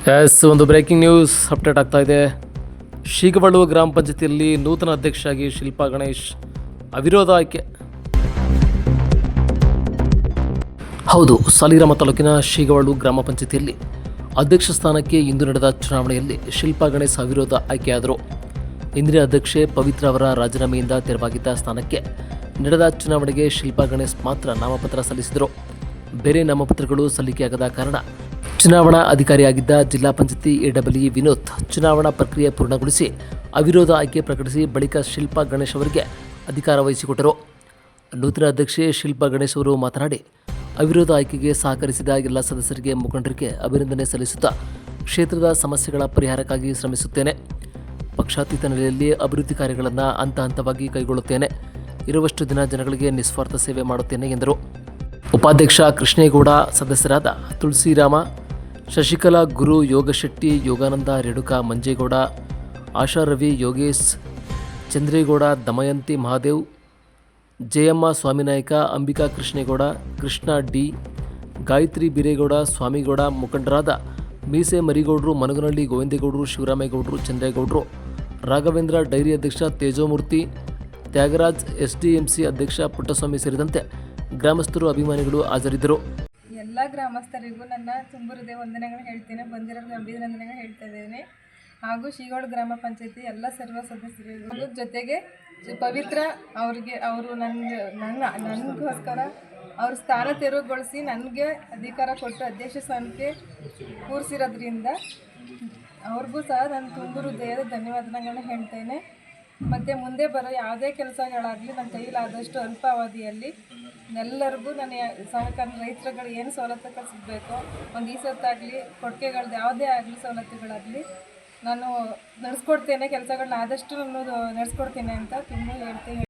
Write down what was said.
ಒಂದು breaking news update ಆಗ್ತಾ ಇದೆ. ಶೀಗವಳ್ಳು ಗ್ರಾಮ ಪಂಚಾಯತಿಯಲ್ಲಿ ನೂತನ ಅಧ್ಯಕ್ಷರಾಗಿ ಶಿಲ್ಪಾ ಗಣೇಶ್ ಅವಿರೋಧ ಆಯ್ಕೆ. ಹೌದು, ಸಾಲಿಗ್ರಾಮ ತಾಲೂಕಿನ ಶೀಗವಳ್ಳು ಗ್ರಾಮ ಪಂಚಾಯತಿಯಲ್ಲಿ ಅಧ್ಯಕ್ಷ ಸ್ಥಾನಕ್ಕೆ ಇಂದು ನಡೆದ ಚುನಾವಣೆಯಲ್ಲಿ ಶಿಲ್ಪಾ ಗಣೇಶ್ ಅವಿರೋಧ ಆಯ್ಕೆಯಾದರು. ಇಂದಿನ ಅಧ್ಯಕ್ಷೆ ಪವಿತ್ರ ಅವರ ರಾಜೀನಾಮೆಯಿಂದ ತೆರವಾಗಿದ್ದ ಸ್ಥಾನಕ್ಕೆ ನಡೆದ ಚುನಾವಣೆಗೆ ಶಿಲ್ಪಾ ಗಣೇಶ್ ಮಾತ್ರ ನಾಮಪತ್ರ ಸಲ್ಲಿಸಿದರು. ಬೇರೆ ನಾಮಪತ್ರಗಳು ಸಲ್ಲಿಕೆಯಾಗದ ಕಾರಣ ಚುನಾವಣಾ ಅಧಿಕಾರಿಯಾಗಿದ್ದ ಜಿಲ್ಲಾ ಪಂಚಾಯತಿ ಎಡಬ್ಲ್ಯೂ ವಿನೋದ್ ಚುನಾವಣಾ ಪ್ರಕ್ರಿಯೆ ಪೂರ್ಣಗೊಳಿಸಿ ಅವಿರೋಧ ಆಯ್ಕೆ ಪ್ರಕಟಿಸಿ ಬಳಿಕ ಶಿಲ್ಪಾ ಗಣೇಶ್ ಅವರಿಗೆ ಅಧಿಕಾರ ವಹಿಸಿಕೊಟ್ಟರು. ನೂತನ ಅಧ್ಯಕ್ಷೆ ಶಿಲ್ಪಾ ಗಣೇಶ್ ಅವರು ಮಾತನಾಡಿ, ಅವಿರೋಧ ಆಯ್ಕೆಗೆ ಸಹಕರಿಸಿದ ಎಲ್ಲ ಸದಸ್ಯರಿಗೆ, ಮುಖಂಡರಿಗೆ ಅಭಿನಂದನೆ ಸಲ್ಲಿಸುತ್ತಾ ಕ್ಷೇತ್ರದ ಸಮಸ್ಯೆಗಳ ಪರಿಹಾರಕ್ಕಾಗಿ ಶ್ರಮಿಸುತ್ತೇನೆ. ಪಕ್ಷಾತೀತ ನೆಲೆಯಲ್ಲಿ ಅಭಿವೃದ್ಧಿ ಕಾರ್ಯಗಳನ್ನು ಹಂತ ಹಂತವಾಗಿ ಕೈಗೊಳ್ಳುತ್ತೇನೆ. ಇರುವಷ್ಟು ದಿನ ಜನಗಳಿಗೆ ನಿಸ್ವಾರ್ಥ ಸೇವೆ ಮಾಡುತ್ತೇನೆ ಎಂದರು. ಉಪಾಧ್ಯಕ್ಷ ಕೃಷ್ಣೇಗೌಡ, ಸದಸ್ಯರಾದ ತುಳಸಿರಾಮ, ಶಶಿಕಲಾ, ಗುರು, ಯೋಗಶೆಟ್ಟಿ, ಯೋಗಾನಂದ, ರೇಣುಕಾ, ಮಂಜೇಗೌಡ, ಆಶಾ ರವಿ, ಯೋಗೇಶ್, ಚಂದ್ರೇಗೌಡ, ದಮಯಂತಿ, ಮಹಾದೇವ್, ಜಯಮ್ಮ, ಸ್ವಾಮಿನಾಯಕ, ಅಂಬಿಕಾ, ಕೃಷ್ಣೇಗೌಡ, ಕೃಷ್ಣ ಡಿ, ಗಾಯತ್ರಿ ಬೀರೇಗೌಡ, ಸ್ವಾಮಿಗೌಡ, ಮುಖಂಡರಾದ ಮೀಸೆ ಮರಿಗೌಡರು, ಮನಗನಹಳ್ಳಿ ಗೋವಿಂದೇಗೌಡರು, ಶಿವರಾಮೇಗೌಡರು, ಚಂದ್ರೇಗೌಡರು, ರಾಘವೇಂದ್ರ, ಡೈರಿ ಅಧ್ಯಕ್ಷ ತೇಜೋಮೂರ್ತಿ, ತ್ಯಾಗರಾಜ್, ಎಸ್ಡಿಎಂಸಿ ಅಧ್ಯಕ್ಷ ಪುಟ್ಟಸ್ವಾಮಿ ಸೇರಿದಂತೆ ಗ್ರಾಮಸ್ಥರು, ಅಭಿಮಾನಿಗಳು ಹಾಜರಿದ್ದರು. ಎಲ್ಲ ಗ್ರಾಮಸ್ಥರಿಗೂ ನನ್ನ ತುಂಬ ಹೃದಯ ವಂದನೆಗಳು ಹೇಳ್ತೇನೆ. ಬಂದಿರೋರಿಗೆ ಅಭಿನಂದನೆಗಳು ಹೇಳ್ತಾ ಇದ್ದೇನೆ. ಹಾಗೂ ಶೀಗವಳ್ಳು ಗ್ರಾಮ ಪಂಚಾಯತಿ ಎಲ್ಲ ಸರ್ವ ಸದಸ್ಯರಿಗೂ ಜೊತೆಗೆ ಪವಿತ್ರ ಅವರು ನನಗೋಸ್ಕರ ಅವ್ರ ಸ್ಥಾನ ತೆರವುಗೊಳಿಸಿ ನನಗೆ ಅಧಿಕಾರ ಕೊಟ್ಟು ಅಧ್ಯಕ್ಷ ಸ್ಥಾನಕ್ಕೆ ಕೂರಿಸಿರೋದ್ರಿಂದ ಅವ್ರಿಗೂ ಸಹ ನಾನು ತುಂಬ ಹೃದಯದ ಧನ್ಯವಾದಗಳನ್ನ ಹೇಳ್ತೇನೆ. ಮತ್ತು ಮುಂದೆ ಬರೋ ಯಾವುದೇ ಕೆಲಸಗಳಾಗಲಿ ನನ್ನ ಕೈಲಾದಷ್ಟು ಅಲ್ಪ ಅವಧಿಯಲ್ಲಿ ಎಲ್ಲರಿಗೂ ನಾನು ಸಹಕಾರ, ರೈತರುಗಳು ಏನು ಸವಲತ್ತುಗಳು ಸಿಗಬೇಕು, ಒಂದು ಈ ಸತ್ತಾಗಲಿ ಕೊಟ್ಟಿಗೆಗಳದ್ದು ಯಾವುದೇ ಆಗಲಿ ಸವಲತ್ತುಗಳಾಗಲಿ ನಾನು ನಡೆಸ್ಕೊಡ್ತೇನೆ. ಕೆಲಸಗಳನ್ನ ಆದಷ್ಟು ನಾನು ನಡೆಸ್ಕೊಡ್ತೇನೆ ಅಂತ ತುಂಬ ಹೇಳ್ತೀನಿ.